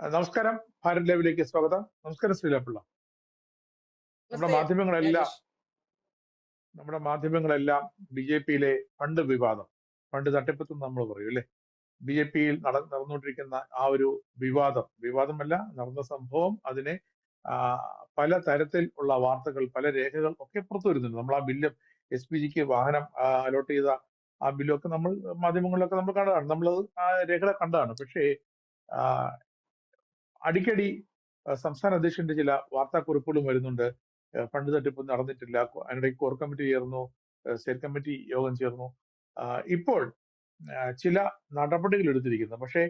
നമസ്കാരം. ഭാരത് ലൈവിലേക്ക് സ്വാഗതം. നമസ്കാരം ശ്രീലാപിള്ള. നമ്മുടെ നമസ്തേ മാധ്യമങ്ങളെല്ലാം രാജേഷ്. നമ്മുടെ മാധ്യമങ്ങളെല്ലാം ബി ജെ പിയിലെ ഫണ്ട് വിവാദം, ഫണ്ട് തട്ടിപ്പെന്ന് നമ്മൾ പറയും അല്ലെ? ബി ജെ പിയിൽ നടന്നുകൊണ്ടിരിക്കുന്ന ആ ഒരു വിവാദമല്ല, നടന്ന സംഭവം, അതിനെ ആ, പല തരത്തിൽ ഉള്ള വാർത്തകൾ, പല രേഖകൾ ഒക്കെ പുറത്തു വരുന്നുണ്ട്. നമ്മൾ ആ ബില്ല്, എസ് പി ജിക്ക് വാഹനം അലോട്ട് ചെയ്ത ആ ബില്ലൊക്കെ നമ്മൾ മാധ്യമങ്ങളിലൊക്കെ നമ്മൾ കണ്ടതാണ്. നമ്മൾ ആ രേഖകളെ കണ്ടതാണ്. പക്ഷേ ആ, അടിക്കടി സംസ്ഥാന അധ്യക്ഷന്റെ ചില വാർത്താക്കുറിപ്പുകളും വരുന്നുണ്ട്. ഫണ്ട് തട്ടിപ്പ് നടന്നിട്ടില്ല, അതിനിടയ്ക്ക് കോർ കമ്മിറ്റി ചേർന്നു, സ്റ്റേറ്റ് കമ്മിറ്റി യോഗം ചേർന്നു. ഇപ്പോൾ ചില നടപടികൾ എടുത്തിരിക്കുന്നു. പക്ഷേ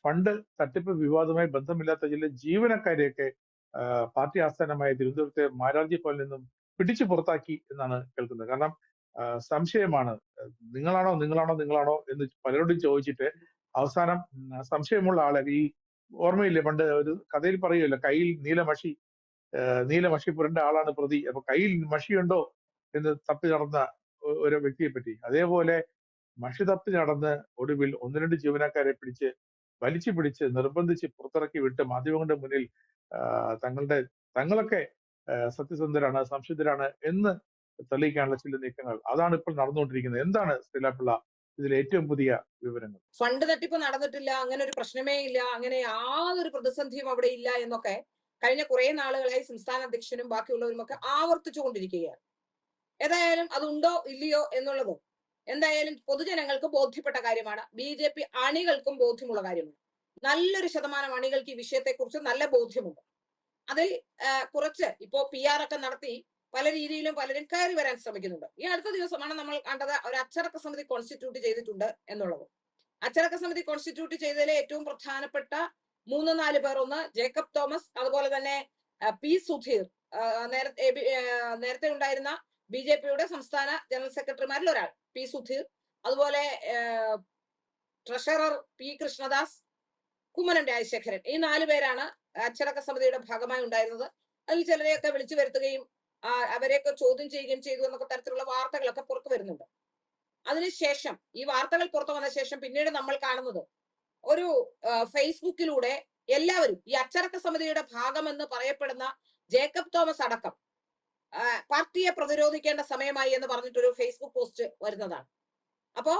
ഫണ്ട് തട്ടിപ്പ് വിവാദവുമായി ബന്ധമില്ലാത്ത ചില ജീവനക്കാരെയൊക്കെ പാർട്ടി ആസ്ഥാനമായ തിരുവനന്തപുരത്തെ മാരാർജി ഭവനിൽ നിന്നും പിടിച്ചു പുറത്താക്കി എന്നാണ് കേൾക്കുന്നത്. കാരണം സംശയമാണ്, നിങ്ങളാണോ എന്ന് പലരോടും ചോദിച്ചിട്ട് അവസാനം സംശയമുള്ള ആളെ, ഈ ഓർമ്മയില്ലേ, പണ്ട് ഒരു കഥയിൽ പറയുമല്ലോ, കയ്യിൽ നീലമഷി പുരണ്ട ആളാണ് പ്രതി. അപ്പൊ കയ്യിൽ മഷിയുണ്ടോ എന്ന് തപ്പി നടന്ന ഒരു വ്യക്തിയെ പറ്റി. അതേപോലെ മഷി തപ്പി നടന്ന് ഒടുവിൽ ഒന്ന് രണ്ട് ജീവനക്കാരെ വലിച്ചു പിടിച്ച് നിർബന്ധിച്ച് പുറത്തിറക്കി വിട്ട് മാധ്യമങ്ങളുടെ മുന്നിൽ തങ്ങളൊക്കെ സത്യസന്ധരാണ്, സംശുദ്ധരാണ് എന്ന് തെളിയിക്കാനുള്ള ചില നീക്കങ്ങൾ, അതാണ് ഇപ്പോൾ നടന്നുകൊണ്ടിരിക്കുന്നത്. എന്താണ് ശ്രീലാപിള്ള ഇതിൽ ഏറ്റവും പുതിയ വിവരങ്ങൾ? ഫണ്ട് തട്ടിപ്പ് നടന്നിട്ടില്ല, അങ്ങനെ ഒരു പ്രശ്നമേ ഇല്ല, അങ്ങനെ യാതൊരു പ്രതിസന്ധിയും അവിടെ ഇല്ല എന്നൊക്കെ കഴിഞ്ഞ കുറെ നാളുകളായി സംസ്ഥാന അധ്യക്ഷനും ബാക്കിയുള്ളവരും ഒക്കെ ആവർത്തിച്ചുകൊണ്ടിരിക്കുകയാണ്. ഏതായാലും അതുണ്ടോ ഇല്ലയോ എന്നുള്ളത് എന്തായാലും പൊതുജനങ്ങൾക്ക് ബോധ്യപ്പെട്ട കാര്യമാണ്. ബി ജെ പി അണികൾക്കും ബോധ്യമുള്ള കാര്യമാണ്. നല്ലൊരു ശതമാനം അണികൾക്ക് ഈ വിഷയത്തെക്കുറിച്ച് നല്ല ബോധ്യമുണ്ട്. അതിൽ കുറച്ച് ഇപ്പോ പി ആർ ഒക്കെ നടത്തി പല രീതിയിലും പലരും കയറി വരാൻ ശ്രമിക്കുന്നുണ്ട്. ഈ അടുത്ത ദിവസമാണ് നമ്മൾ കണ്ടത് ഒരു അച്ചടക്ക സമിതി കോൺസ്റ്റിറ്റ്യൂട്ട് ചെയ്തിട്ടുണ്ട് എന്നുള്ളത്. അച്ചടക്ക സമിതി കോൺസ്റ്റിറ്റ്യൂട്ട് ചെയ്തതിലെ ഏറ്റവും പ്രധാനപ്പെട്ട 3-4 പേർ, ഒന്ന് ജേക്കബ് തോമസ്, അതുപോലെ തന്നെ പി സുധീർ, നേരത്തെ ഉണ്ടായിരുന്ന ബി ജെ പിയുടെ സംസ്ഥാന ജനറൽ സെക്രട്ടറിമാരിൽ ഒരാൾ പി സുധീർ, അതുപോലെ ട്രഷറർ പി കൃഷ്ണദാസ്, കുമ്മനം രാജശേഖരൻ. ഈ 4 പേരാണ് അച്ചടക്ക സമിതിയുടെ ഭാഗമായി ഉണ്ടായിരുന്നത്. അതിൽ ചിലരെയൊക്കെ വിളിച്ചു വരുത്തുകയും അവരെയൊക്കെ ചോദ്യം ചെയ്യുകയും ചെയ്തു എന്നൊക്കെ തരത്തിലുള്ള വാർത്തകളൊക്കെ പുറത്തു വരുന്നുണ്ട്. അതിനുശേഷം ഈ വാർത്തകൾ പുറത്തു വന്ന ശേഷം പിന്നീട് നമ്മൾ കാണുന്നത് ഒരു ഫേസ്ബുക്കിലൂടെ എല്ലാവരും ഈ അച്ചടക്ക സമിതിയുടെ ഭാഗമെന്ന് പറയപ്പെടുന്ന ജേക്കബ് തോമസ് അടക്കം പാർട്ടിയെ പ്രതിരോധിക്കേണ്ട സമയമായി എന്ന് പറഞ്ഞിട്ടൊരു ഫേസ്ബുക്ക് പോസ്റ്റ് വരുന്നതാണ്. അപ്പോ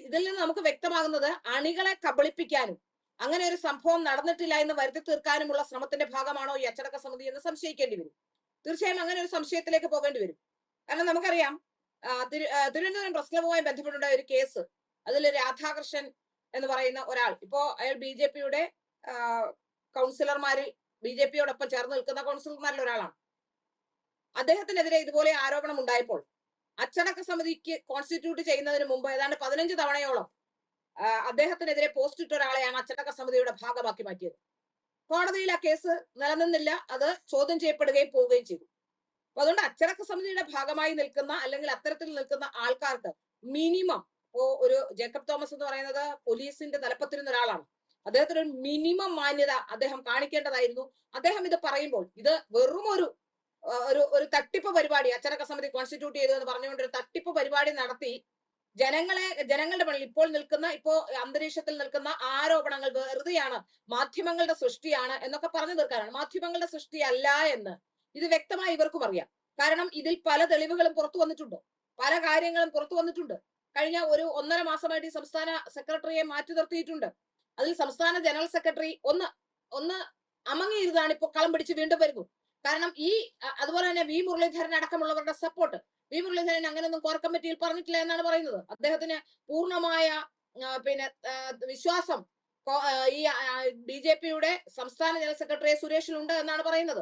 ഇതിൽ നിന്ന് നമുക്ക് വ്യക്തമാകുന്നത് അണികളെ കബളിപ്പിക്കാനും അങ്ങനെ ഒരു സംഭവം നടന്നിട്ടില്ല എന്ന് വരുത്തി തീർക്കാനുമുള്ള ശ്രമത്തിന്റെ ഭാഗമാണോ ഈ അച്ചടക്ക സമിതി എന്ന് സംശയിക്കേണ്ടി വരും. തീർച്ചയായും അങ്ങനെ ഒരു സംശയത്തിലേക്ക് പോകേണ്ടി വരും. കാരണം നമുക്കറിയാം, തിരുവനന്തപുരം പ്രസ് ക്ലബുമായി ബന്ധപ്പെട്ടുണ്ടായ ഒരു കേസ്, അതിൽ രാധാകൃഷ്ണൻ എന്ന് പറയുന്ന ഒരാൾ, ഇപ്പോ അയാൾ ബി ജെ പിയുടെ കൗൺസിലർമാരിൽ, ബി ജെ പിയോടൊപ്പം ചേർന്ന് നിൽക്കുന്ന കൗൺസിലർമാരിൽ ഒരാളാണ്. അദ്ദേഹത്തിനെതിരെ ഇതുപോലെ ആരോപണം ഉണ്ടായപ്പോൾ അച്ചടക്ക സമിതിക്ക് കോൺസ്റ്റിറ്റ്യൂട്ട് ചെയ്യുന്നതിന് മുമ്പ് ഏതാണ്ട് 15 തവണയോളം അദ്ദേഹത്തിനെതിരെ പോസ്റ്റ് ഇട്ട ഒരാളെയാണ് അച്ചടക്ക സമിതിയുടെ ഭാഗമാക്കി മാറ്റിയത്. കോടതിയിൽ ആ കേസ് നിലനിന്നില്ല, അത് ചോദ്യം ചെയ്യപ്പെടുകയും പോവുകയും ചെയ്തു. അപ്പൊ അതുകൊണ്ട് അച്ചടക്ക സമിതിയുടെ ഭാഗമായി നിൽക്കുന്ന അല്ലെങ്കിൽ അത്തരത്തിൽ നിൽക്കുന്ന ആൾക്കാർക്ക് മിനിമം, ഇപ്പോ ഒരു ജേക്കബ് തോമസ് എന്ന് പറയുന്നത് പോലീസിന്റെ തലപ്പത്തിരുന്ന ഒരാളാണ്. അദ്ദേഹത്തിന് ഒരു മിനിമം മാന്യത അദ്ദേഹം കാണിക്കേണ്ടതായിരുന്നു. അദ്ദേഹം ഇത് പറയുമ്പോൾ ഇത് വെറും ഒരു തട്ടിപ്പ് പരിപാടി, അച്ചടക്ക സമിതി കോൺസ്റ്റിറ്റ്യൂട്ട് ചെയ്തു എന്ന് പറഞ്ഞുകൊണ്ട് ഒരു തട്ടിപ്പ് പരിപാടി നടത്തി ജനങ്ങളുടെ മുന്നിൽ ഇപ്പോൾ അന്തരീക്ഷത്തിൽ നിൽക്കുന്ന ആരോപണങ്ങൾ വെറുതെയാണ്, മാധ്യമങ്ങളുടെ സൃഷ്ടിയാണ് എന്നൊക്കെ പറഞ്ഞു തീർക്കാനാണ്. മാധ്യമങ്ങളുടെ സൃഷ്ടിയല്ല എന്ന് ഇത് വ്യക്തമായി ഇവർക്കും അറിയാം. കാരണം ഇതിൽ പല തെളിവുകളും പുറത്തു വന്നിട്ടുണ്ട്, പല കാര്യങ്ങളും പുറത്തു വന്നിട്ടുണ്ട്. കഴിഞ്ഞ ഒരു 1.5 മാസമായിട്ട് ഈ സംസ്ഥാന സെക്രട്ടറിയെ മാറ്റി നിർത്തിയിട്ടുണ്ട്. അതിൽ സംസ്ഥാന ജനറൽ സെക്രട്ടറി ഒന്ന് അമങ്ങിയിരുന്നാണ് ഇപ്പോൾ കളം പിടിച്ച് വീണ്ടും വരുന്നു. കാരണം അതുപോലെ തന്നെ വി മുരളീധരൻ അടക്കമുള്ളവരുടെ സപ്പോർട്ട്, വി മുരളീധരൻ അങ്ങനെയൊന്നും കോർ കമ്മിറ്റിയിൽ പറഞ്ഞിട്ടില്ല എന്നാണ് പറയുന്നത്. അദ്ദേഹത്തിന് പൂർണ്ണമായ വിശ്വാസം ഈ ബി ജെ പിയുടെ സംസ്ഥാന ജനറൽ സെക്രട്ടറി സുരേഷിലുണ്ട് എന്നാണ് പറയുന്നത്.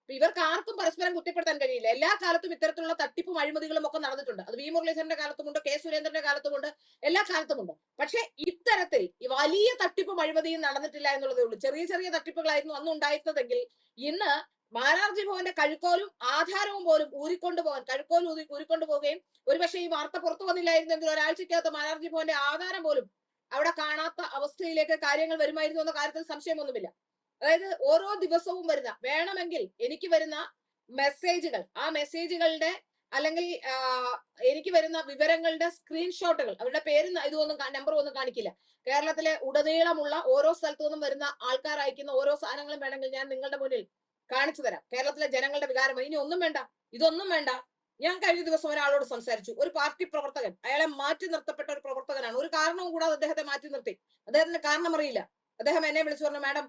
ഇവർക്ക് ആർക്കും പരസ്പരം കുറ്റപ്പെടുത്താൻ കഴിയില്ല. എല്ലാ കാലത്തും ഇത്തരത്തിലുള്ള തട്ടിപ്പും അഴിമതികളും ഒക്കെ നടന്നിട്ടുണ്ട്. അത് വി മുരളീധരന്റെ കാലത്തുമുണ്ട്, കെ സുരേന്ദ്രന്റെ കാലത്തുമുണ്ട്, എല്ലാ കാലത്തുമുണ്ട്. പക്ഷെ ഇത്തരത്തിൽ ഈ വലിയ തട്ടിപ്പും അഴിമതിയും നടന്നിട്ടില്ല എന്നുള്ളതേ ഉള്ളൂ. ചെറിയ ചെറിയ തട്ടിപ്പുകളായിരുന്നു അന്ന് ഉണ്ടായിരുന്നതെങ്കിൽ ഇന്ന് മാരാർജി ഭവന്റെ കഴുക്കോലും ആധാരവും പോലും ഊരിക്കൊണ്ടു പോവുകയും ഒരുപക്ഷെ ഈ വാർത്ത പുറത്തു വന്നില്ലായിരുന്നെങ്കിൽ ഒരാഴ്ചക്കകത്ത് മാരാർജി ഭവന്റെ ആധാരം പോലും അവിടെ കാണാത്ത അവസ്ഥയിലേക്ക് കാര്യങ്ങൾ വരുമായിരുന്നു എന്ന കാര്യത്തിൽ സംശയമൊന്നുമില്ല. അതായത് ഓരോ ദിവസവും വേണമെങ്കിൽ എനിക്ക് വരുന്ന മെസ്സേജുകൾ, ആ മെസ്സേജുകളുടെ അല്ലെങ്കിൽ എനിക്ക് വരുന്ന വിവരങ്ങളുടെ സ്ക്രീൻഷോട്ടുകൾ, അവരുടെ പേര് ഇതൊന്നും നമ്പർ ഒന്നും കാണിക്കില്ല. കേരളത്തിലെ ഉടനീളമുള്ള ഓരോ സ്ഥലത്തു നിന്നും വരുന്ന ആൾക്കാർ അയക്കുന്ന ഓരോ സാധനങ്ങളും വേണമെങ്കിൽ ഞാൻ നിങ്ങളുടെ മുന്നിൽ കാണിച്ചു തരാം. കേരളത്തിലെ ജനങ്ങളുടെ വികാരം ഇനി ഒന്നും വേണ്ട, ഇതൊന്നും വേണ്ട. ഞാൻ കഴിഞ്ഞ ദിവസം ഒരാളോട് സംസാരിച്ചു, ഒരു പാർട്ടി പ്രവർത്തകൻ, അയാളെ മാറ്റി നിർത്തപ്പെട്ട ഒരു പ്രവർത്തകനാണ്. ഒരു കാരണവും കൂടാതെ അദ്ദേഹത്തെ മാറ്റി നിർത്തി. അദ്ദേഹത്തിന് കാരണം അറിയില്ല. അദ്ദേഹം എന്നെ വിളിച്ചു പറഞ്ഞു, മാഡം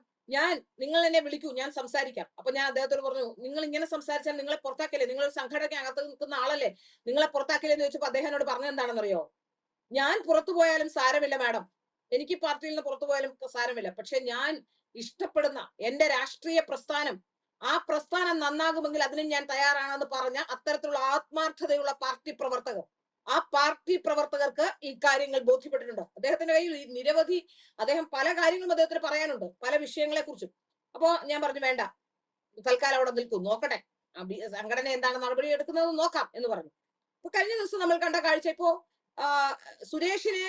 നിങ്ങൾ എന്നെ വിളിക്കൂ, ഞാൻ സംസാരിക്കാം. അപ്പൊ ഞാൻ അദ്ദേഹത്തോട് പറഞ്ഞു, നിങ്ങൾ ഇങ്ങനെ സംസാരിച്ചാൽ നിങ്ങളെ പുറത്താക്കില്ലേ, നിങ്ങൾ ഒരു സംഘടനയ്ക്കകത്ത് നിൽക്കുന്ന ആളല്ലേ, നിങ്ങളെ പുറത്താക്കില്ലേ എന്ന് ചോദിച്ചപ്പോൾ അദ്ദേഹം എന്നോട് പറഞ്ഞത് എന്താണെന്നറിയോ? ഞാൻ പുറത്തു പോയാലും സാരമില്ല മാഡം, എനിക്ക് പാർട്ടിയിൽ നിന്ന് പുറത്തു പോയാലും സാരമില്ല, പക്ഷെ ഞാൻ ഇഷ്ടപ്പെടുന്ന എന്റെ രാഷ്ട്രീയ പ്രസ്ഥാനം, ആ പ്രസ്ഥാനം നന്നാകുമെങ്കിൽ അതിന് ഞാൻ തയ്യാറാണെന്ന് പറഞ്ഞ അത്തരത്തിലുള്ള ആത്മാർത്ഥതയുള്ള പാർട്ടി പ്രവർത്തകർ, ആ പാർട്ടി പ്രവർത്തകർക്ക് ഈ കാര്യങ്ങൾ ബോധ്യപ്പെട്ടിട്ടുണ്ട്. അദ്ദേഹത്തിന്റെ കയ്യിൽ നിരവധി, അദ്ദേഹം പല കാര്യങ്ങളും അദ്ദേഹത്തിന് പറയാനുണ്ട്, പല വിഷയങ്ങളെ കുറിച്ചും. അപ്പോ ഞാൻ പറഞ്ഞു, വേണ്ട, തൽക്കാലം അവിടെ നിൽക്കും, നോക്കട്ടെ, സംഘടന എന്താണ് നടപടി എടുക്കുന്നത് നോക്കാം എന്ന് പറഞ്ഞു. അപ്പൊ കഴിഞ്ഞ ദിവസം നമ്മൾ കണ്ട കാഴ്ച, ഇപ്പോ സുരേഷിനെ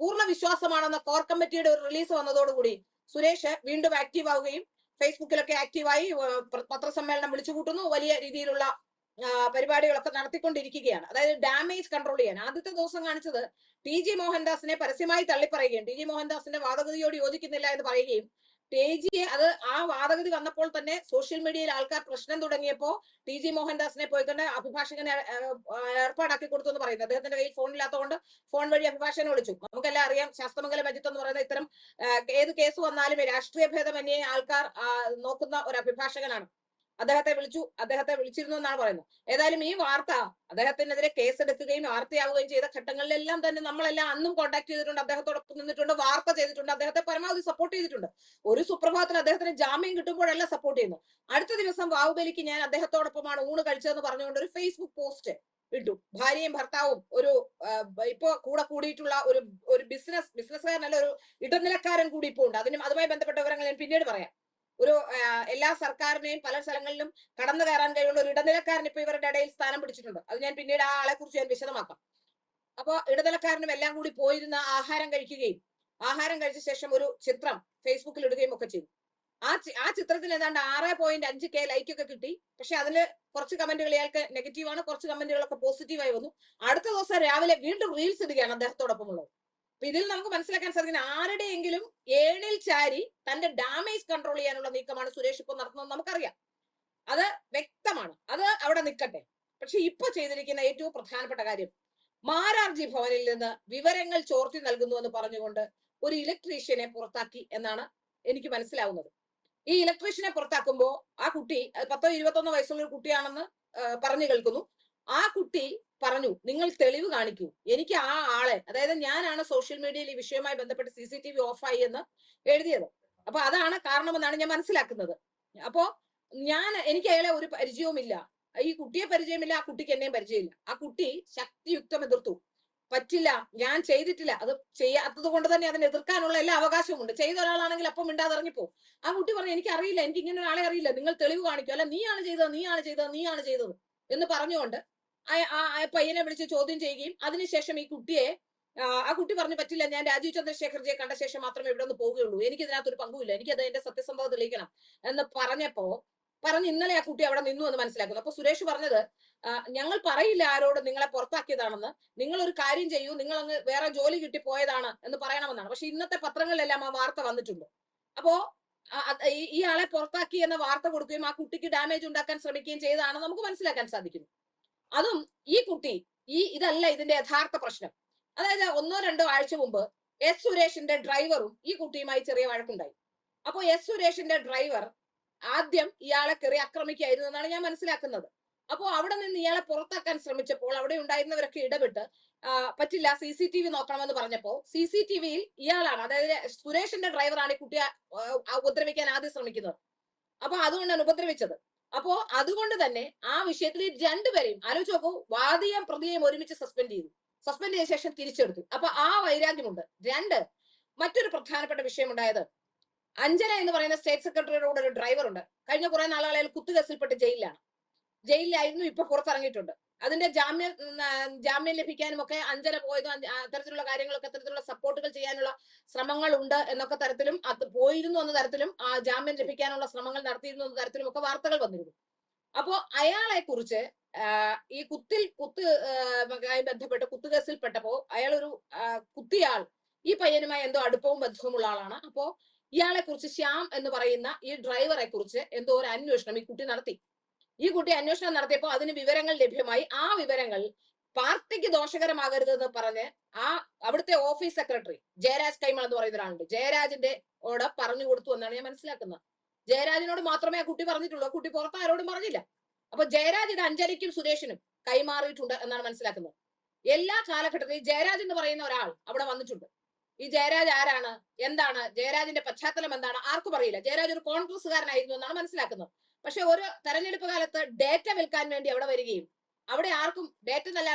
പൂർണ്ണ വിശ്വാസമാണെന്ന കോർ കമ്മിറ്റിയുടെ ഒരു റിലീസ് വന്നതോടുകൂടി സുരേഷ് വീണ്ടും ആക്റ്റീവ് ആവുകയും ഫേസ്ബുക്കിലൊക്കെ ആക്റ്റീവായി പത്രസമ്മേളനം വിളിച്ചു കൂട്ടുന്നു, വലിയ രീതിയിലുള്ള പരിപാടികളൊക്കെ നടത്തിക്കൊണ്ടിരിക്കുകയാണ്. അതായത് ഡാമേജ് കൺട്രോൾ ചെയ്യാൻ. ആദ്യത്തെ ദിവസം കാണിച്ചത് TG മോഹൻദാസിനെ പരസ്യമായി തള്ളിപ്പറയുകയും TG മോഹൻദാസിന്റെ വാദഗതിയോട് യോജിക്കുന്നില്ല എന്ന് പറയുകയും അത് ആ വാദഗതി വന്നപ്പോൾ തന്നെ സോഷ്യൽ മീഡിയയിൽ ആൾക്കാർ പ്രശ്നം തുടങ്ങിയപ്പോ TG മോഹൻദാസിനെ പോയി തന്നെ അഭിഭാഷകനെ ഏർപ്പാടാക്കി കൊടുത്തു എന്ന് പറയുന്നത്. അദ്ദേഹത്തിന്റെ കയ്യിൽ ഫോണില്ലാത്തതുകൊണ്ട് ഫോൺ വഴി അഭിഭാഷകനെ വിളിച്ചു. നമുക്കെല്ലാം അറിയാം, ശാസ്തമംഗലം അജിത്ത് എന്ന് പറയുന്ന ഇത്തരം ഏത് കേസ് വന്നാലും രാഷ്ട്രീയ ഭേദമന്യേ ആൾക്കാർ നോക്കുന്ന ഒരു അഭിഭാഷകനാണ്. അദ്ദേഹത്തെ വിളിച്ചിരുന്നു എന്നാണ് പറയുന്നത്. ഏതായാലും ഈ വാർത്ത അദ്ദേഹത്തിനെതിരെ കേസെടുക്കുകയും വാർത്തയാവുകയും ചെയ്ത ഘട്ടങ്ങളിലെല്ലാം തന്നെ നമ്മളെല്ലാം അന്നും കോൺടാക്ട് ചെയ്തിട്ടുണ്ട്, അദ്ദേഹത്തോടൊപ്പം നിന്നിട്ടുണ്ട്, വാർത്ത ചെയ്തിട്ടുണ്ട്, അദ്ദേഹത്തെ പരമാവധി സപ്പോർട്ട് ചെയ്തിട്ടുണ്ട്. ഒരു സുപ്രഭാതത്തിൽ അദ്ദേഹത്തിന് ജാമ്യം കിട്ടുമ്പോഴെല്ലാം സപ്പോർട്ട് ചെയ്യുന്നു. അടുത്ത ദിവസം ബാഹുബലിക്ക് ഞാൻ അദ്ദേഹത്തോടൊപ്പമാണ് ഊണ് കഴിച്ചതെന്ന് പറഞ്ഞുകൊണ്ട് ഒരു ഫേസ്ബുക്ക് പോസ്റ്റ് ഇട്ടു. ഭാര്യയും ഭർത്താവും ഒരു ഇപ്പോ കൂടെ കൂടിയിട്ടുള്ള ഒരു ബിസിനസ്സുകാരനല്ല, ഒരു ഇടനിലക്കാരൻ കൂടി ഇപ്പോ ഉണ്ട്. അതുമായി ബന്ധപ്പെട്ട വിവരങ്ങൾ ഞാൻ പിന്നീട് പറയാം. ഒരു എല്ലാ സർക്കാരിനെയും പല സ്ഥലങ്ങളിലും കടന്നു കയറാൻ കഴിയുള്ള ഒരു ഇടനിലക്കാരൻ ഇപ്പൊ ഇവരുടെ ഇടയിൽ സ്ഥാനം പിടിച്ചിട്ടുണ്ട്. അത് ഞാൻ പിന്നീട് ആ ആളെ കുറിച്ച് ഞാൻ വിശദമാക്കാം. അപ്പൊ ഇടനിലക്കാരനും എല്ലാം കൂടി പോയിരുന്ന ആഹാരം കഴിക്കുകയും ആഹാരം കഴിച്ച ശേഷം ഒരു ചിത്രം ഫേസ്ബുക്കിൽ ഇടുകയും ഒക്കെ ചെയ്തു. ആ ചിത്രത്തിൽ ഏതാണ്ട് 6.5K ലൈക്കൊക്കെ കിട്ടി. പക്ഷെ അതില് കുറച്ച് കമന്റുകൾ ഇയാൾക്ക് നെഗറ്റീവാണ്, കുറച്ച് കമന്റുകളൊക്കെ പോസിറ്റീവായി വന്നു. അടുത്ത ദിവസം രാവിലെ വീണ്ടും റീൽസ് ഇടുകയാണ് അദ്ദേഹത്തോടൊപ്പമുള്ളത്. അപ്പൊ ഇതിൽ നമുക്ക് മനസ്സിലാക്കാൻ സാധിക്കുന്ന ആരുടെയെങ്കിലും ഏണിൽ ചാരി തന്റെ ഡാമേജ് കൺട്രോൾ ചെയ്യാനുള്ള നീക്കമാണ് സുരേഷ് ഇപ്പോൾ നടത്തുന്നത് നമുക്കറിയാം. അത് വ്യക്തമാണ്, അത് അവിടെ നിൽക്കട്ടെ. പക്ഷെ ഇപ്പൊ ചെയ്തിരിക്കുന്ന ഏറ്റവും പ്രധാനപ്പെട്ട കാര്യം, മാരാർജി ഭവനിൽ നിന്ന് വിവരങ്ങൾ ചോർത്തി നൽകുന്നു എന്ന് പറഞ്ഞുകൊണ്ട് ഒരു ഇലക്ട്രീഷ്യനെ പുറത്താക്കി എന്നാണ് എനിക്ക് മനസ്സിലാവുന്നത്. ഈ ഇലക്ട്രീഷ്യനെ പുറത്താക്കുമ്പോ ആ കുട്ടി 10-21 വയസ്സുള്ള ഒരു കുട്ടിയാണെന്ന് പറഞ്ഞു കേൾക്കുന്നു. ആ കുട്ടി പറഞ്ഞു, നിങ്ങൾ തെളിവ് കാണിക്കൂ, എനിക്ക് ആ ആളെ, അതായത് ഞാനാണ് സോഷ്യൽ മീഡിയയിൽ ഈ വിഷയവുമായി ബന്ധപ്പെട്ട് CCTV ഓഫായി എന്ന് എഴുതിയത്. അപ്പൊ അതാണ് കാരണമെന്നാണ് ഞാൻ മനസ്സിലാക്കുന്നത്. അപ്പോ എനിക്ക് അയാളെ ഒരു പരിചയവുമില്ല, ഈ കുട്ടിയെ പരിചയമില്ല, ആ കുട്ടിക്ക് എന്നെയും പരിചയമില്ല. ആ കുട്ടി ശക്തിയുക്തം എതിർത്തു. പറ്റില്ല, ഞാൻ ചെയ്തിട്ടില്ല, അത് ചെയ്യാത്തത് കൊണ്ട് തന്നെ അതിനെ എതിർക്കാനുള്ള എല്ലാ അവകാശവുമുണ്ട്. ചെയ്ത ഒരാളാണെങ്കിൽ അപ്പം മിണ്ടാതെ ഇറങ്ങിപ്പോ. ആ കുട്ടി പറഞ്ഞു, എനിക്ക് അറിയില്ല, എനിക്ക് ഇങ്ങനെ ഒരാളെ അറിയില്ല, നിങ്ങൾ തെളിവ് കാണിക്കും, അല്ല നീയാണ് ചെയ്തത് എന്ന് പറഞ്ഞുകൊണ്ട് ആ പയ്യനെ വിളിച്ച് ചോദ്യം ചെയ്യുകയും അതിനുശേഷം ആ കുട്ടി പറഞ്ഞു, പറ്റില്ല, ഞാൻ രാജീവ് ചന്ദ്രശേഖർജിയെ കണ്ട ശേഷം മാത്രമേ ഇവിടെ നിന്ന് പോവുകയുള്ളൂ, എനിക്ക് ഇതിനകത്തൊരു പങ്കുമില്ല, എനിക്കത് എന്റെ സത്യസന്ധത തെളിയിക്കണം എന്ന് പറഞ്ഞ് ഇന്നലെ ആ കുട്ടി അവിടെ നിന്നു എന്ന് മനസ്സിലാക്കുന്നു. അപ്പൊ സുരേഷ് പറഞ്ഞത്, ഞങ്ങൾ പറയില്ല ആരോട് നിങ്ങളെ പുറത്താക്കിയതാണെന്ന്, നിങ്ങൾ ഒരു കാര്യം ചെയ്യൂ, നിങ്ങൾ അങ്ങ് വേറെ ജോലി കിട്ടി പോയതാണ് എന്ന് പറയണമെന്നാണ്. പക്ഷെ ഇന്നത്തെ പത്രങ്ങളിലെല്ലാം ആ വാർത്ത വന്നിട്ടുണ്ട്. അപ്പോ ഈ ആളെ പുറത്താക്കി എന്ന വാർത്ത കൊടുക്കുകയും ആ കുട്ടിക്ക് ഡാമേജ് ഉണ്ടാക്കാൻ ശ്രമിക്കുകയും ചെയ്തതാണെന്ന് നമുക്ക് മനസ്സിലാക്കാൻ സാധിക്കുന്നു. അതും ഈ കുട്ടി ഇതല്ല ഇതിന്റെ യഥാർത്ഥ പ്രശ്നം. അതായത് 1-2 ആഴ്ച മുമ്പ് സുരേഷിന്റെ ഡ്രൈവറും ഈ കുട്ടിയുമായി ചെറിയ വഴക്കുണ്ടായി. അപ്പോ സുരേഷിന്റെ ഡ്രൈവർ ആദ്യം ഇയാളെ കയറി ആക്രമിക്കുകയായിരുന്നു എന്നാണ് ഞാൻ മനസ്സിലാക്കുന്നത്. അപ്പോ അവിടെ നിന്ന് ഇയാളെ പുറത്താക്കാൻ ശ്രമിച്ചപ്പോൾ അവിടെ ഉണ്ടായിരുന്നവരൊക്കെ ഇടപെട്ട് പറ്റില്ല, CCTV നോക്കണമെന്ന് പറഞ്ഞപ്പോ CCTVയിൽ ഇയാളാണ്, അതായത് സുരേഷിന്റെ ഡ്രൈവറാണ് ഈ കുട്ടിയെ ഉപദ്രവിക്കാൻ ആദ്യം ശ്രമിക്കുന്നത്. അപ്പൊ അതുകൊണ്ടാണ് ഉപദ്രവിച്ചത്. അപ്പോ അതുകൊണ്ട് തന്നെ ആ വിഷയത്തിൽ രണ്ടുപേരെയും ആലോചിച്ച് നോക്കൂ, വാദിയും പ്രതിയെയും ഒരുമിച്ച് സസ്പെൻഡ് ചെയ്ത ശേഷം തിരിച്ചെടുത്തു. അപ്പൊ ആ വൈരാഗ്യമുണ്ട്. മറ്റൊരു പ്രധാനപ്പെട്ട വിഷയം ഉണ്ടായത്, അഞ്ജന എന്ന് പറയുന്ന സ്റ്റേറ്റ് സെക്രട്ടറിയുടെ കൂടെ ഒരു ഡ്രൈവർ ഉണ്ട്. കഴിഞ്ഞ കുറെ നാളുകളിൽ കുത്തുകേസിൽപ്പെട്ട് ജയിലിലായിരുന്നു, ഇപ്പൊ പുറത്തിറങ്ങിയിട്ടുണ്ട്. അതിന്റെ ജാമ്യം ലഭിക്കാനും ഒക്കെ അഞ്ജന പോയതും അത്തരത്തിലുള്ള കാര്യങ്ങളൊക്കെ, അത്തരത്തിലുള്ള സപ്പോർട്ടുകൾ ചെയ്യാനുള്ള ശ്രമങ്ങൾ ഉണ്ട് എന്നൊക്കെ തരത്തിലും, അത് പോയിരുന്നു എന്ന തരത്തിലും, ജാമ്യം ലഭിക്കാനുള്ള ശ്രമങ്ങൾ നടത്തിയിരുന്നു എന്ന തരത്തിലും ഒക്കെ വാർത്തകൾ വന്നിരുന്നു. അപ്പോ അയാളെ കുറിച്ച് ഈ മായി ബന്ധപ്പെട്ട് കുത്തുകേസിൽപ്പെട്ടപ്പോ അയാളൊരു കുത്തിയാൾ ഈ പയ്യനുമായി എന്തോ അടുപ്പവും ബന്ധവുമുള്ള ആളാണ്. അപ്പോ ഇയാളെ കുറിച്ച് ശ്യാം എന്ന് പറയുന്ന ഈ ഡ്രൈവറെ കുറിച്ച് എന്തോ ഒരു അന്വേഷണം ഈ കുട്ടി നടത്തി. ഈ കുട്ടി അന്വേഷണം നടത്തിയപ്പോൾ അതിന് വിവരങ്ങൾ ലഭ്യമായി. ആ വിവരങ്ങൾ പാർട്ടിക്ക് ദോഷകരമാകരുതെന്ന് പറഞ്ഞ് അവിടുത്തെ ഓഫീസ് സെക്രട്ടറി ജയരാജ് കൈമൾ എന്ന് പറയുന്ന ഒരാളുണ്ട്, ജയരാജിന്റെ ഓട് പറഞ്ഞു കൊടുത്തു എന്നാണ് ഞാൻ മനസ്സിലാക്കുന്നത്. ജയരാജിനോട് മാത്രമേ ആ കുട്ടി പറഞ്ഞിട്ടുള്ളൂ, കുട്ടി പുറത്ത് ആരോടും പറഞ്ഞില്ല. അപ്പൊ ജയരാജ് ഇത് അഞ്ജലിക്കും സുരേഷിനും കൈമാറിയിട്ടുണ്ട് എന്നാണ് മനസ്സിലാക്കുന്നത്. എല്ലാ കാലഘട്ടത്തിലും ജയരാജ് എന്ന് പറയുന്ന ഒരാൾ അവിടെ വന്നിട്ടുണ്ട്. ഈ ജയരാജ് ആരാണ്, എന്താണ് ജയരാജിന്റെ പശ്ചാത്തലം എന്താണ് ആർക്കും അറിയില്ല. ജയരാജ് ഒരു കോൺഗ്രസ്സുകാരനായിരുന്നു എന്നാണ് മനസ്സിലാക്കുന്നത്. പക്ഷെ ഒരു തെരഞ്ഞെടുപ്പ് കാലത്ത് ഡേറ്റ വിൽക്കാൻ വേണ്ടി അവിടെ വരികയും അവിടെ ആർക്കും ഡേറ്റ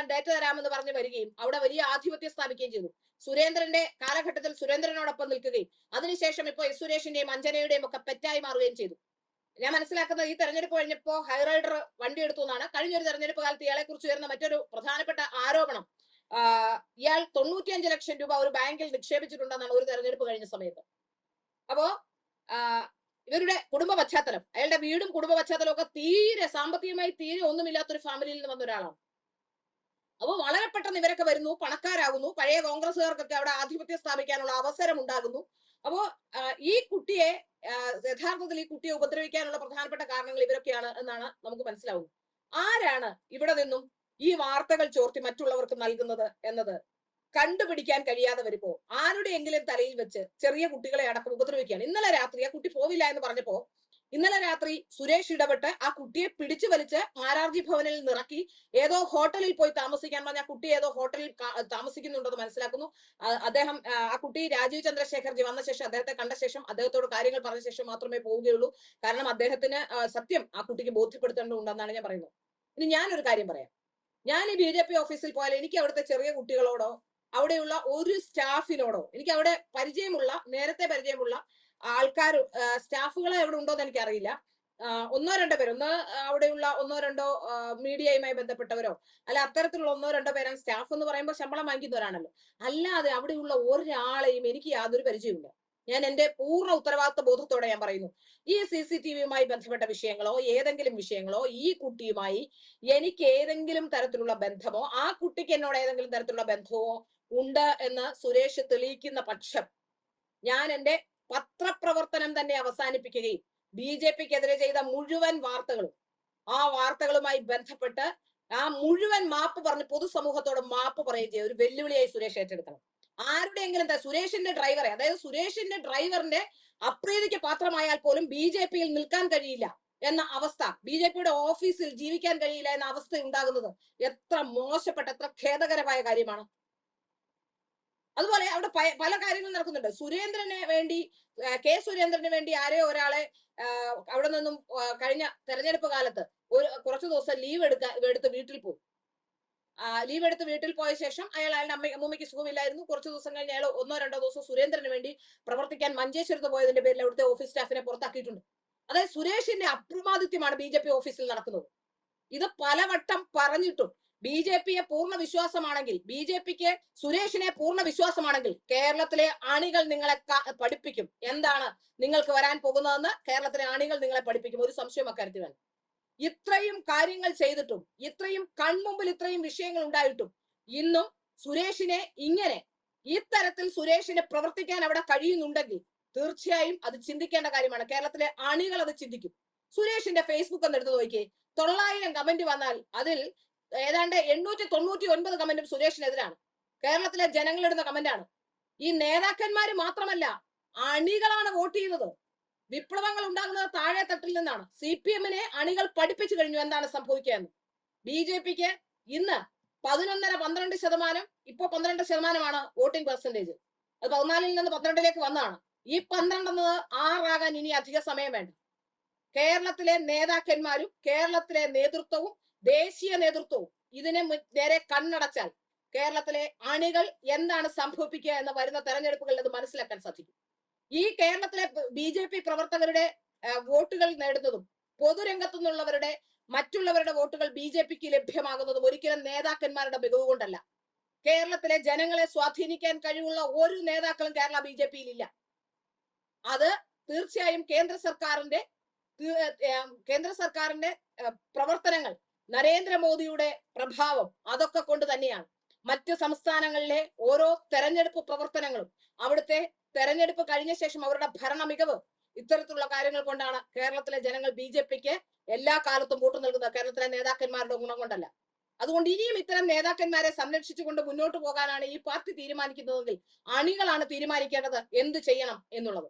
തരാമെന്ന് പറഞ്ഞ് വരികയും അവിടെ വലിയ ആധിപത്യം സ്ഥാപിക്കുകയും ചെയ്തു. സുരേന്ദ്രന്റെ കാലഘട്ടത്തിൽ സുരേന്ദ്രനോടൊപ്പം നിൽക്കുകയും അതിനുശേഷം ഇപ്പൊ എസ് സുരേഷിന്റെയും അഞ്ജനയുടെയും ഒക്കെ പെറ്റായി മാറുകയും ചെയ്തു. ഞാൻ മനസ്സിലാക്കുന്നത് ഈ തെരഞ്ഞെടുപ്പ് കഴിഞ്ഞപ്പോ ഹൈറൈഡർ വണ്ടി എടുത്തു എന്നാണ്. കഴിഞ്ഞൊരു തെരഞ്ഞെടുപ്പ് കാലത്ത് ഇയാളെ കുറിച്ച് വരുന്ന മറ്റൊരു പ്രധാനപ്പെട്ട ആരോപണം, ഇയാൾ 95 ലക്ഷം രൂപ ഒരു ബാങ്കിൽ നിക്ഷേപിച്ചിട്ടുണ്ടെന്നാണ് ഒരു തെരഞ്ഞെടുപ്പ് കഴിഞ്ഞ സമയത്ത്. അപ്പോ ഇവരുടെ കുടുംബ പശ്ചാത്തലം, അയാളുടെ വീടും കുടുംബ പശ്ചാത്തലവും ഒക്കെ തീരെ സാമ്പത്തികമായി തീരെ ഒന്നുമില്ലാത്തൊരു ഫാമിലിയിൽ നിന്ന് വന്ന ഒരാളാണ്. അപ്പൊ വളരെ പെട്ടെന്ന് ഇവരൊക്കെ വരുന്നു, പണക്കാരാകുന്നു, പഴയ കോൺഗ്രസ്സുകാർക്കൊക്കെ അവിടെ ആധിപത്യം സ്ഥാപിക്കാനുള്ള അവസരം ഉണ്ടാകുന്നു. അപ്പോ ഈ കുട്ടിയെ യഥാർത്ഥത്തിൽ ഈ കുട്ടിയെ ഉപദ്രവിക്കാനുള്ള പ്രധാനപ്പെട്ട കാരണങ്ങൾ ഇവരൊക്കെയാണ് എന്നാണ് നമുക്ക് മനസ്സിലാവുന്നത്. ആരാണ് ഇവിടെ നിന്നും ഈ വാർത്തകൾ ചോർത്തി മറ്റുള്ളവർക്ക് നൽകുന്നത് എന്നത് കണ്ടുപിടിക്കാൻ കഴിയാതെ വരുമ്പോ ആരുടെയെങ്കിലും തലയിൽ വെച്ച് ചെറിയ കുട്ടികളെ അടക്കം ഉപദ്രവിക്കുകയാണ്. ഇന്നലെ രാത്രി ആ കുട്ടി പോവില്ല എന്ന് പറഞ്ഞപ്പോ ഇന്നലെ രാത്രി സുരേഷ് ഇടപെട്ട് ആ കുട്ടിയെ പിടിച്ചു വലിച്ച് മാരാർജി ഭവനിൽ നിറക്കി ഏതോ ഹോട്ടലിൽ പോയി താമസിക്കാൻ പറഞ്ഞ ആ കുട്ടി ഏതോ ഹോട്ടലിൽ താമസിക്കുന്നുണ്ടെന്ന് മനസ്സിലാക്കുന്നു. അദ്ദേഹം ആ കുട്ടി രാജീവ് ചന്ദ്രശേഖർജി വന്ന ശേഷം അദ്ദേഹത്തെ കണ്ട ശേഷം അദ്ദേഹത്തോട് കാര്യങ്ങൾ പറഞ്ഞ ശേഷം മാത്രമേ പോവുകയുള്ളൂ. കാരണം അദ്ദേഹത്തിന് സത്യം ആ കുട്ടിക്ക് ബോധ്യപ്പെടുത്തേണ്ടതുണ്ടെന്നാണ് ഞാൻ പറയുന്നത്. ഇനി ഞാനൊരു കാര്യം പറയാം. ഞാൻ ഈ BJP ഓഫീസിൽ പോയാൽ എനിക്ക് അവിടുത്തെ ചെറിയ കുട്ടികളോടോ അവിടെയുള്ള ഒരു സ്റ്റാഫിനോടോ എനിക്ക് അവിടെ നേരത്തെ പരിചയമുള്ള ആൾക്കാർ സ്റ്റാഫുകളെ എവിടെ ഉണ്ടോ എന്ന് എനിക്കറിയില്ല. ഒന്നോ രണ്ടോ പേര്, അവിടെയുള്ള ഒന്നോ രണ്ടോ മീഡിയയുമായി ബന്ധപ്പെട്ടവരോ അല്ല അത്തരത്തിലുള്ള ഒന്നോ രണ്ടോ പേരാണ് സ്റ്റാഫ് എന്ന് പറയുമ്പോൾ ശമ്പളം വാങ്ങിക്കുന്നവരാണല്ലോ. അല്ലാതെ അവിടെയുള്ള ഒരാളെയും എനിക്ക് യാതൊരു പരിചയമില്ല. ഞാൻ എന്റെ പൂർണ്ണ ഉത്തരവാദിത്വ ബോധത്തോടെ ഞാൻ പറയുന്നു, ഈ CCTVയുമായി ബന്ധപ്പെട്ട വിഷയങ്ങളോ ഏതെങ്കിലും വിഷയങ്ങളോ ഈ കുട്ടിയുമായി എനിക്ക് ഏതെങ്കിലും തരത്തിലുള്ള ബന്ധമോ ആ കുട്ടിക്ക് എന്നോട് ഏതെങ്കിലും തരത്തിലുള്ള ബന്ധമോ ഉണ്ട് എന്ന് സുരേഷ് തെളിയിക്കുന്ന പക്ഷം ഞാൻ എന്റെ പത്രപ്രവർത്തനം തന്നെ അവസാനിപ്പിക്കുകയും BJPക്കെതിരെ ചെയ്ത മുഴുവൻ വാർത്തകളും ആ വാർത്തകളുമായി ബന്ധപ്പെട്ട് ആ മുഴുവൻ മാപ്പ് പറഞ്ഞ് പൊതുസമൂഹത്തോട് മാപ്പ് പറയുകയും ചെയ്യും. ഒരു വെല്ലുവിളിയായി സുരേഷ് ഏറ്റെടുക്കണം. ആരുടെയെങ്കിലും സുരേഷിന്റെ ഡ്രൈവറെ, അതായത് സുരേഷിന്റെ ഡ്രൈവറിന്റെ അപ്രീതിക്ക് പാത്രമായാൽ പോലും BJPയിൽ നിൽക്കാൻ കഴിയില്ല എന്ന അവസ്ഥ, BJPയുടെ ഓഫീസിൽ ജീവിക്കാൻ കഴിയില്ല എന്ന അവസ്ഥ ഉണ്ടാകുന്നത് എത്ര മോശപ്പെട്ട എത്ര ഖേദകരമായ കാര്യമാണ്. അതുപോലെ അവിടെ പല കാര്യങ്ങളും നടക്കുന്നുണ്ട്. കെ സുരേന്ദ്രന് വേണ്ടി ആരെയോ ഒരാളെ അവിടെ നിന്നും കഴിഞ്ഞ തെരഞ്ഞെടുപ്പ് കാലത്ത് കുറച്ചു ദിവസം ലീവ് എടുത്ത് വീട്ടിൽ പോയി. ലീവ് എടുത്ത് വീട്ടിൽ പോയ ശേഷം അയാളുടെ അമ്മയ്ക്ക് സുഖമില്ലായിരുന്നു. കുറച്ചു ദിവസം കഴിഞ്ഞ് അയാൾ 1-2 ദിവസം സുരേന്ദ്രന് വേണ്ടി പ്രവർത്തിക്കാൻ മഞ്ചേശ്വരത്ത് പോയതിന്റെ പേരിൽ അവിടുത്തെ ഓഫീസ് സ്റ്റാഫിനെ പുറത്താക്കിയിട്ടുണ്ട്. അതായത് സുരേഷിന്റെ അപ്രമാദിത്യമാണ് BJP ഓഫീസിൽ നടക്കുന്നത്. ഇത് പലവട്ടം പറഞ്ഞിട്ടും BJPയെ പൂർണ്ണ വിശ്വാസമാണെങ്കിൽ, BJPക്ക് സുരേഷിനെ പൂർണ്ണ വിശ്വാസമാണെങ്കിൽ കേരളത്തിലെ അണികൾ നിങ്ങളെ പഠിപ്പിക്കും. എന്താണ് നിങ്ങൾക്ക് വരാൻ പോകുന്നതെന്ന് കേരളത്തിലെ അണികൾ നിങ്ങളെ പഠിപ്പിക്കും. ഒരു സംശയം അക്കാര്യത്തിൽ വേണം. ഇത്രയും കാര്യങ്ങൾ ചെയ്തിട്ടും ഇത്രയും കൺമുമ്പിൽ ഇത്രയും വിഷയങ്ങൾ ഉണ്ടായിട്ടും ഇന്നും സുരേഷിനെ ഇത്തരത്തിൽ സുരേഷിനെ പ്രവർത്തിക്കാൻ അവിടെ കഴിയുന്നുണ്ടെങ്കിൽ തീർച്ചയായും അത് ചിന്തിക്കേണ്ട കാര്യമാണ്. കേരളത്തിലെ അണികൾ അത് ചിന്തിക്കും. സുരേഷിന്റെ ഫേസ്ബുക്ക് ഒന്ന് എടുത്തു നോക്കിയേ. 900 കമന്റ് വന്നാൽ അതിൽ ഏതാണ്ട് 899 കമന്റും സുരേഷിനെതിരാണ്. കേരളത്തിലെ ജനങ്ങളിടുന്ന കമന്റാണ്. ഈ നേതാക്കന്മാര് മാത്രമല്ല, അണികളാണ് വോട്ട് ചെയ്യുന്നത്. വിപ്ലവങ്ങൾ ഉണ്ടാകുന്നത് താഴെ തട്ടിൽ നിന്നാണ്. CPMനെ അണികൾ പഠിപ്പിച്ചു കഴിഞ്ഞു എന്താണ് സംഭവിക്കുക എന്ന്. BJPക്ക് ഇന്ന് 11-12%, ഇപ്പൊ 12% വോട്ടിംഗ് പെർസെന്റേജ്. അത് 14-ൽ നിന്ന് 12-ലേക്ക് വന്നതാണ്. ഈ 12 എന്നത് 6 ആകാൻ ഇനി അധിക സമയം വേണ്ട. കേരളത്തിലെ നേതാക്കന്മാരും കേരളത്തിലെ നേതൃത്വവും ദേശീയ നേതൃത്വവും ഇതിനെ നേരെ കണ്ണടച്ചാൽ കേരളത്തിലെ അണികൾ എന്താണ് സംഭവിപ്പിക്കുക എന്ന് വരുന്ന തെരഞ്ഞെടുപ്പുകളിൽ അത് മനസ്സിലാക്കാൻ സാധിക്കും. ഈ കേരളത്തിലെ BJP പ്രവർത്തകരുടെ വോട്ടുകൾ നേടുന്നതും പൊതുരംഗത്തു നിന്നുള്ളവരുടെ മറ്റുള്ളവരുടെ വോട്ടുകൾ BJPക്ക് ലഭ്യമാകുന്നതും ഒരിക്കലും നേതാക്കന്മാരുടെ മികവ് കൊണ്ടല്ല. കേരളത്തിലെ ജനങ്ങളെ സ്വാധീനിക്കാൻ കഴിവുള്ള ഒരു നേതാക്കളും കേരള BJPയിൽ ഇല്ല. അത് തീർച്ചയായും കേന്ദ്ര സർക്കാരിന്റെ കേന്ദ്ര സർക്കാരിന്റെ പ്രവർത്തനങ്ങൾ, നരേന്ദ്രമോദിയുടെ പ്രഭാവം അതൊക്കെ കൊണ്ട് തന്നെയാണ്. മറ്റ് സംസ്ഥാനങ്ങളിലെ ഓരോ തെരഞ്ഞെടുപ്പ് പ്രവർത്തനങ്ങളും അവിടുത്തെ തെരഞ്ഞെടുപ്പ് കഴിഞ്ഞ ശേഷം അവരുടെ ഭരണ മികവ് ഇത്തരത്തിലുള്ള കാര്യങ്ങൾ കൊണ്ടാണ് കേരളത്തിലെ ജനങ്ങൾ BJPക്ക് എല്ലാ കാലത്തും വോട്ട് നൽകുന്നത്. കേരളത്തിലെ നേതാക്കന്മാരുടെ ഗുണം കൊണ്ടല്ല. അതുകൊണ്ട് ഇനിയും ഇത്തരം നേതാക്കന്മാരെ സംരക്ഷിച്ചുകൊണ്ട് മുന്നോട്ട് പോകാനാണ് ഈ പാർട്ടി തീരുമാനിക്കുന്നതെങ്കിൽ അണികളാണ് തീരുമാനിക്കേണ്ടത് എന്ത് ചെയ്യണം എന്നുള്ളത്.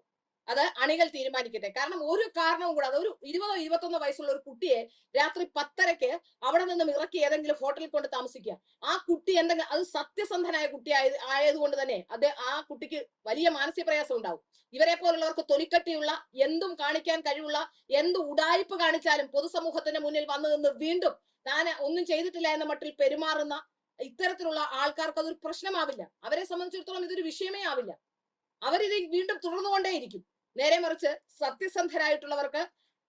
അത് അണികൾ തീരുമാനിക്കട്ടെ. കാരണം ഒരു കാരണവും കൂടാതെ ഒരു 20-21 വയസ്സുള്ള ഒരു കുട്ടിയെ രാത്രി 10:30 അവിടെ നിന്നും ഇറക്കി ഏതെങ്കിലും ഹോട്ടലിൽ കൊണ്ട് താമസിക്കുക. ആ കുട്ടി എന്തെങ്കിലും, അത് സത്യസന്ധനായ കുട്ടി ആയതുകൊണ്ട് തന്നെ ആ കുട്ടിക്ക് വലിയ മാനസിക പ്രയാസം ഉണ്ടാവും. ഇവരെ പോലുള്ളവർക്ക് തൊലിക്കട്ടിയുള്ള, എന്തും കാണിക്കാൻ കഴിവുള്ള, എന്ത് ഉടായ്പ കാണിച്ചാലും പൊതുസമൂഹത്തിന്റെ മുന്നിൽ വന്നു നിന്ന് വീണ്ടും താൻ ഒന്നും ചെയ്തിട്ടില്ല എന്ന മട്ടിൽ പെരുമാറുന്ന ഇത്തരത്തിലുള്ള ആൾക്കാർക്ക് അതൊരു പ്രശ്നമാവില്ല. അവരെ സംബന്ധിച്ചിടത്തോളം ഇതൊരു വിഷയമേ ആവില്ല. അവരിത് വീണ്ടും തുടർന്നുകൊണ്ടേയിരിക്കും. നേരെ മറിച്ച് സത്യസന്ധരായിട്ടുള്ളവർക്ക്,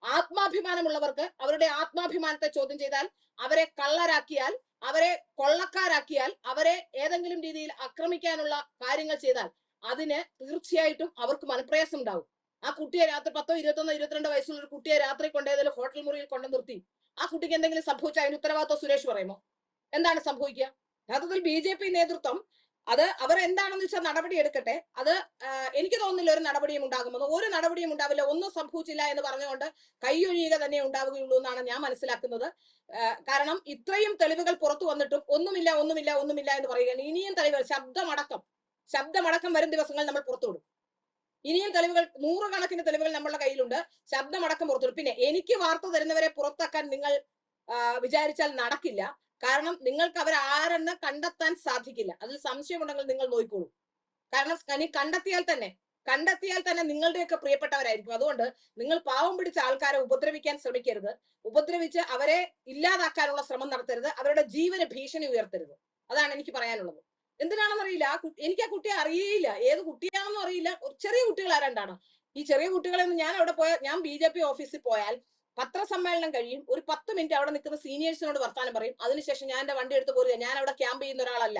ആത്മാഭിമാനമുള്ളവർക്ക് അവരുടെ ആത്മാഭിമാനത്തെ ചോദ്യം ചെയ്താൽ, അവരെ കള്ളരാക്കിയാൽ, അവരെ കൊള്ളക്കാരാക്കിയാൽ, അവരെ ഏതെങ്കിലും രീതിയിൽ ആക്രമിക്കാനുള്ള കാര്യങ്ങൾ ചെയ്താൽ അതിന് തീർച്ചയായിട്ടും അവർക്ക് മനപ്രയാസം ഉണ്ടാവും. ആ കുട്ടിയെ രാത്രി 10, 21, 22 വയസ്സുള്ള ഒരു കുട്ടിയെ രാത്രി കൊണ്ടേതിൽ ഹോട്ടൽ മുറിയിൽ കൊണ്ടു നിർത്തി ആ കുട്ടിക്ക് എന്തെങ്കിലും സംഭവിച്ചാൽ അതിന് ഉത്തരവാദിത്വം സുരേഷ് പറയുമോ? എന്താണ് സംഭവിക്കുക? യഥാർത്ഥത്തിൽ BJP നേതൃത്വം അത് അവർ എന്താണെന്ന് വെച്ചാൽ നടപടി എടുക്കട്ടെ. അത് എനിക്ക് തോന്നുന്നില്ല ഒരു നടപടിയും ഉണ്ടാകുമെന്ന്. ഒരു നടപടിയും ഉണ്ടാവില്ല. ഒന്നും സംഭവിച്ചില്ല എന്ന് പറഞ്ഞുകൊണ്ട് കൈയൊഴിയുക തന്നെ ഉണ്ടാവുകയുള്ളൂ എന്നാണ് ഞാൻ മനസ്സിലാക്കുന്നത്. കാരണം ഇത്രയും തെളിവുകൾ പുറത്തു വന്നിട്ടും ഒന്നുമില്ല ഒന്നുമില്ല ഒന്നുമില്ല എന്ന് പറയുകയാണ്. ഇനിയും തെളിവുകൾ, ശബ്ദമടക്കം വരും ദിവസങ്ങൾ നമ്മൾ പുറത്തുവിടും. ഇനിയും തെളിവുകൾ, 100 കണക്കിന് തെളിവുകൾ നമ്മളുടെ കയ്യിലുണ്ട്. ശബ്ദമടക്കം പുറത്തുവിടും. പിന്നെ എനിക്ക് വാർത്ത തരുന്നവരെ പുറത്താക്കാൻ നിങ്ങൾ വിചാരിച്ചാൽ നടക്കില്ല. കാരണം നിങ്ങൾക്ക് അവരാരെന്ന് കണ്ടെത്താൻ സാധിക്കില്ല. അതിൽ സംശയമുണ്ടെങ്കിൽ നിങ്ങൾ നോക്കിക്കോളൂ. കാരണം കണ്ടെത്തിയാൽ തന്നെ നിങ്ങളുടെയൊക്കെ പ്രിയപ്പെട്ടവരായിരിക്കും. അതുകൊണ്ട് നിങ്ങൾ പാവം പിടിച്ച ആൾക്കാരെ ഉപദ്രവിക്കാൻ ശ്രമിക്കരുത്. ഉപദ്രവിച്ച് അവരെ ഇല്ലാതാക്കാനുള്ള ശ്രമം നടത്തരുത്. അവരുടെ ജീവന് ഭീഷണി ഉയർത്തരുത്. അതാണ് എനിക്ക് പറയാനുള്ളത്. എന്തിനാണെന്നറിയില്ല, എനിക്ക് ആ കുട്ടിയെ അറിയില്ല, ഏത് കുട്ടിയാണെന്നും അറിയില്ല. ചെറിയ കുട്ടികൾ ആരാണ്ടാണ് ഈ ചെറിയ കുട്ടികളെന്ന് ഞാൻ BJP ഓഫീസിൽ പോയാൽ പത്രസമ്മേളനം കഴിയും, ഒരു 10 മിനിറ്റ് അവിടെ നിൽക്കുന്ന സീനിയേഴ്സിനോട് വർത്താനം പറയും. അതിനുശേഷം ഞാൻ എന്റെ വണ്ടി എടുത്ത് പോരുക. ഞാൻ അവിടെ ക്യാമ്പ് ചെയ്യുന്ന ഒരാളല്ല.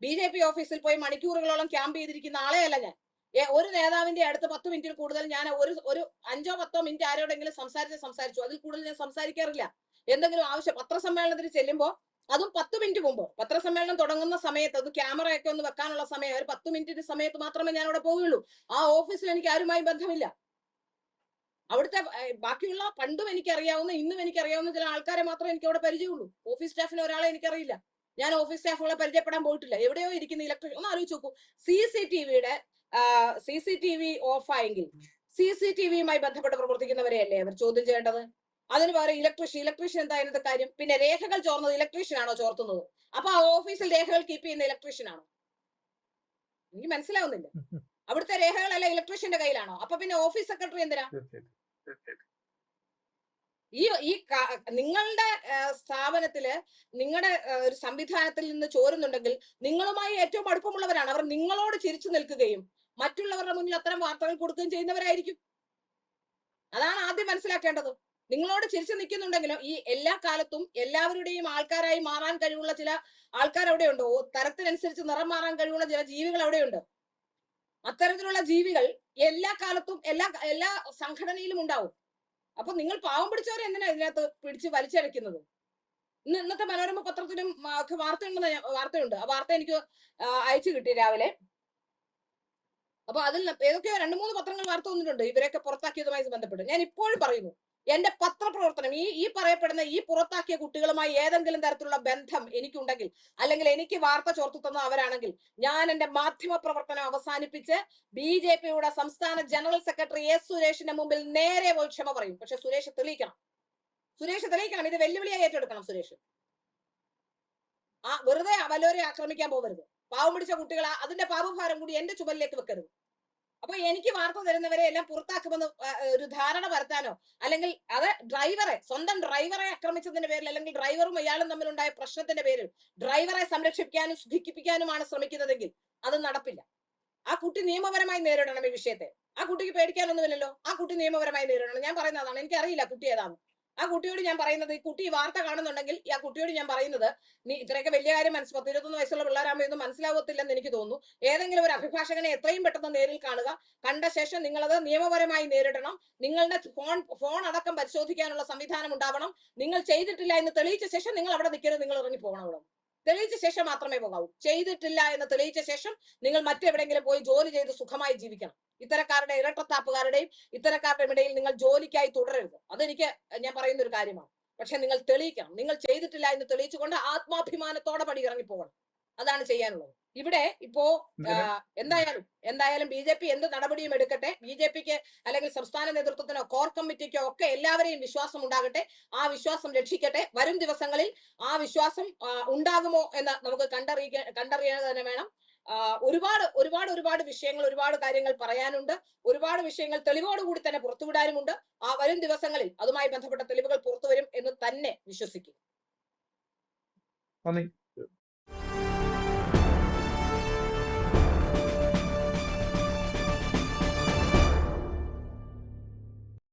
BJP ഓഫീസിൽ പോയി മണിക്കൂറുകളോളം ക്യാമ്പ് ചെയ്തിരിക്കുന്ന ആളെയല്ല ഞാൻ. ഒരു നേതാവിന്റെ അടുത്ത് 10 മിനിറ്റിൽ കൂടുതൽ ഞാൻ ഒരു 5-10 മിനിറ്റ് ആരോടെങ്കിലും സംസാരിച്ചു. അതിൽ കൂടുതൽ ഞാൻ സംസാരിക്കാറില്ല. എന്തെങ്കിലും ആവശ്യം പത്രസമ്മേളനത്തിന് ചെല്ലുമ്പോൾ, അതും 10 മിനിറ്റ് മുമ്പ്, പത്രസമ്മേളനം തുടങ്ങുന്ന സമയത്ത് അത് ക്യാമറയൊക്കെ ഒന്ന് വെക്കാനുള്ള സമയം, ഒരു 10 മിനിറ്റിന്റെ സമയത്ത് മാത്രമേ ഞാൻ അവിടെ പോവുകയുള്ളൂ. ആ ഓഫീസിൽ എനിക്ക് ആരുമായി ബന്ധമില്ല. അവിടുത്തെ ബാക്കിയുള്ള പണ്ടും എനിക്കറിയാവുന്ന, ഇന്നും എനിക്കറിയാവുന്ന ചില ആൾക്കാരെ മാത്രമേ എനിക്ക് അവിടെ പരിചയമുള്ളൂ. ഓഫീസ് സ്റ്റാഫിനെ ഒരാളെ എനിക്കറിയില്ല. ഞാൻ ഓഫീസ് സ്റ്റാഫുകളെ പരിചയപ്പെടാൻ പോയിട്ടില്ല. എവിടെയോ ഇരിക്കുന്ന ഇലക്ട്രിക് ഒന്ന് ആലോചിച്ച് നോക്കൂ. CCTV ഓഫായെങ്കിൽ CCTVയുമായി ബന്ധപ്പെട്ട് പ്രവർത്തിക്കുന്നവരെയല്ലേ അവർ ചോദ്യം ചെയ്യേണ്ടത്? അതിന് പകരം ഇലക്ട്രീഷ്യൻ എന്താ അതിനകത്ത് കാര്യം? പിന്നെ രേഖകൾ ചോർന്നത് ഇലക്ട്രീഷ്യൻ ആണോ ചോർത്തുന്നത്? അപ്പൊ ആ ഓഫീസിൽ രേഖകൾ കീപ്പ് ചെയ്യുന്ന ഇലക്ട്രീഷ്യൻ ആണോ? എനിക്ക് മനസ്സിലാവുന്നില്ല. അവിടുത്തെ രേഖകളല്ല ഇലക്ട്രീഷ്യന്റെ കയ്യിലാണോ? അപ്പൊ പിന്നെ ഓഫീസ് സെക്രട്ടറി എന്തിനാ? ഈ നിങ്ങളുടെ സ്ഥാപനത്തില്, നിങ്ങളുടെ ഒരു സംവിധാനത്തിൽ നിന്ന് ചോരുന്നുണ്ടെങ്കിൽ നിങ്ങളുമായി ഏറ്റവും അടുപ്പമുള്ളവരാണ് അവർ. നിങ്ങളോട് ചിരിച്ചു നിൽക്കുകയും മറ്റുള്ളവരുടെ മുന്നിൽ അത്തരം വാർത്തകൾ കൊടുക്കുകയും ചെയ്യുന്നവരായിരിക്കും. അതാണ് ആദ്യം മനസ്സിലാക്കേണ്ടത്. നിങ്ങളോട് ചിരിച്ചു നിൽക്കുന്നുണ്ടെങ്കിലും ഈ എല്ലാ കാലത്തും എല്ലാവരുടെയും ആൾക്കാരായി മാറാൻ കഴിവുള്ള ചില ആൾക്കാർ അവിടെയുണ്ട്. തരത്തിനനുസരിച്ച് നിറം മാറാൻ കഴിവുള്ള ചില ജീവികൾ അവിടെയുണ്ട്. അത്തരത്തിലുള്ള ജീവികൾ എല്ലാ കാലത്തും എല്ലാ സംഘടനയിലും ഉണ്ടാവും. അപ്പൊ നിങ്ങൾ പാവം പിടിച്ചവരെ എന്തിനാ ഇതിനകത്ത് പിടിച്ച് വലിച്ചടയ്ക്കുന്നത്? ഇന്നത്തെ മനോരമ പത്രത്തിലും വാർത്തയുണ്ട്. ആ വാർത്ത എനിക്ക് അയച്ചു കിട്ടി രാവിലെ. അപ്പൊ അതിൽ ഏതൊക്കെയോ 2-3 പത്രങ്ങൾ വാർത്ത വന്നിട്ടുണ്ട് ഇവരെയൊക്കെ പുറത്താക്കിയതുമായി ബന്ധപ്പെട്ട്. ഞാൻ ഇപ്പോഴും പറയുന്നു, എന്റെ പത്രപ്രവർത്തനം ഈ പറയപ്പെടുന്ന ഈ പുറത്താക്കിയ കുട്ടികളുമായി ഏതെങ്കിലും തരത്തിലുള്ള ബന്ധം എനിക്കുണ്ടെങ്കിൽ, അല്ലെങ്കിൽ എനിക്ക് വാർത്ത ചോർത്തു തന്ന അവരാണെങ്കിൽ, ഞാൻ എന്റെ മാധ്യമ പ്രവർത്തനം അവസാനിപ്പിച്ച് BJPയുടെ സംസ്ഥാന ജനറൽ സെക്രട്ടറി S സുരേഷിന്റെ മുമ്പിൽ നേരെ പോയി ക്ഷമ പറയും. പക്ഷെ സുരേഷ് തെളിയിക്കണം. ഇത് വെല്ലുവിളിയായി ഏറ്റെടുക്കണം സുരേഷ്. വെറുതെ വല്ലവരെ ആക്രമിക്കാൻ പോകരുത്. പാവം പിടിച്ച കുട്ടികൾ അതിന്റെ പാപഭാരം കൂടി എന്റെ ചുമലിലേക്ക് വെക്കരുത്. അപ്പൊ എനിക്ക് വാർത്ത തരുന്നവരെ എല്ലാം പുറത്താക്കുമെന്ന് ഒരു ധാരണ വരുത്താനോ, അല്ലെങ്കിൽ അത് സ്വന്തം ഡ്രൈവറെ ആക്രമിച്ചതിന്റെ പേരിൽ, അല്ലെങ്കിൽ ഡ്രൈവറും ഇയാളും തമ്മിലുണ്ടായ പ്രശ്നത്തിന്റെ പേരിൽ ഡ്രൈവറെ സംരക്ഷിക്കാനും സുഖിപ്പിക്കാനുമാണ് ശ്രമിക്കുന്നതെങ്കിൽ അത് നടപ്പില്ല. ആ കുട്ടി നിയമപരമായി നേരിടണം ഈ വിഷയത്തെ. ആ കുട്ടിക്ക് പേടിക്കാനൊന്നുമില്ലല്ലോ. ആ കുട്ടി നിയമപരമായി നേരിടണം. ഞാൻ പറയുന്നതാണ്. എനിക്കറിയില്ല കുട്ടി ഏതാണ്. ആ കുട്ടിയോട് ഞാൻ പറയുന്നത്, ഈ കുട്ടി ഈ വാർത്ത കാണുന്നുണ്ടെങ്കിൽ ആ കുട്ടിയോട് ഞാൻ പറയുന്നത്, നീ ഇത്രയൊക്കെ വലിയ കാര്യം 10-21 വയസ്സുള്ള പിള്ളേരാകുമ്പോൾ ഒന്നും മനസ്സിലാവത്തില്ലെന്ന് എനിക്ക് തോന്നുന്നു. ഏതെങ്കിലും ഒരു അഭിഭാഷകനെ എത്രയും പെട്ടെന്ന് നേരിൽ കാണുക. കണ്ട ശേഷം നിങ്ങളത് നിയമപരമായി നേരിടണം. നിങ്ങളുടെ ഫോൺ അടക്കം പരിശോധിക്കാനുള്ള സംവിധാനം ഉണ്ടാവണം. നിങ്ങൾ ചെയ്തിട്ടില്ല എന്ന് തെളിയിച്ച ശേഷം നിങ്ങൾ അവിടെ നിൽക്കരുത്, നിങ്ങൾ ഇറങ്ങി പോകണം. അവിടെ തെളിയിച്ച ശേഷം മാത്രമേ പോകാവൂ. ചെയ്തിട്ടില്ല എന്ന് തെളിയിച്ച ശേഷം നിങ്ങൾ മറ്റെവിടെയെങ്കിലും പോയി ജോലി ചെയ്ത് സുഖമായി ജീവിക്കണം. ഇത്തരക്കാരുടെ ഇരട്ടത്താപ്പുകാരുടെയും ഇത്തരക്കാരുടെ ഇടയിൽ നിങ്ങൾ ജോലിക്കായി തുടരരുത്. അതെനിക്ക് ഞാൻ പറയുന്ന ഒരു കാര്യമാണ്. പക്ഷെ നിങ്ങൾ തെളിയിക്കണം. നിങ്ങൾ ചെയ്തിട്ടില്ല എന്ന് തെളിയിച്ചുകൊണ്ട് ആത്മാഭിമാനത്തോടെ പടി ഇറങ്ങി പോകണം. അതാണ് ചെയ്യാനുള്ളത്. ഇവിടെ ഇപ്പോ എന്തായാലും BJP എന്ത് നടപടിയും എടുക്കട്ടെ. BJPക്ക് അല്ലെങ്കിൽ സംസ്ഥാന നേതൃത്വത്തിനോ കോർ കമ്മിറ്റിക്കോ ഒക്കെ എല്ലാവരെയും വിശ്വാസം ഉണ്ടാകട്ടെ. ആ വിശ്വാസം രക്ഷിക്കട്ടെ. വരും ദിവസങ്ങളിൽ ആ വിശ്വാസം ഉണ്ടാകുമോ എന്ന് നമുക്ക് കണ്ടറിയാൻ തന്നെ വേണം. ഒരുപാട് വിഷയങ്ങൾ, ഒരുപാട് കാര്യങ്ങൾ പറയാനുണ്ട്. ഒരുപാട് വിഷയങ്ങൾ തെളിവോടുകൂടി തന്നെ പുറത്തുവിടാനുമുണ്ട്. ആ വരും ദിവസങ്ങളിൽ അതുമായി ബന്ധപ്പെട്ട തെളിവുകൾ പുറത്തുവരും എന്ന് തന്നെ വിശ്വസിക്കും. നന്ദി.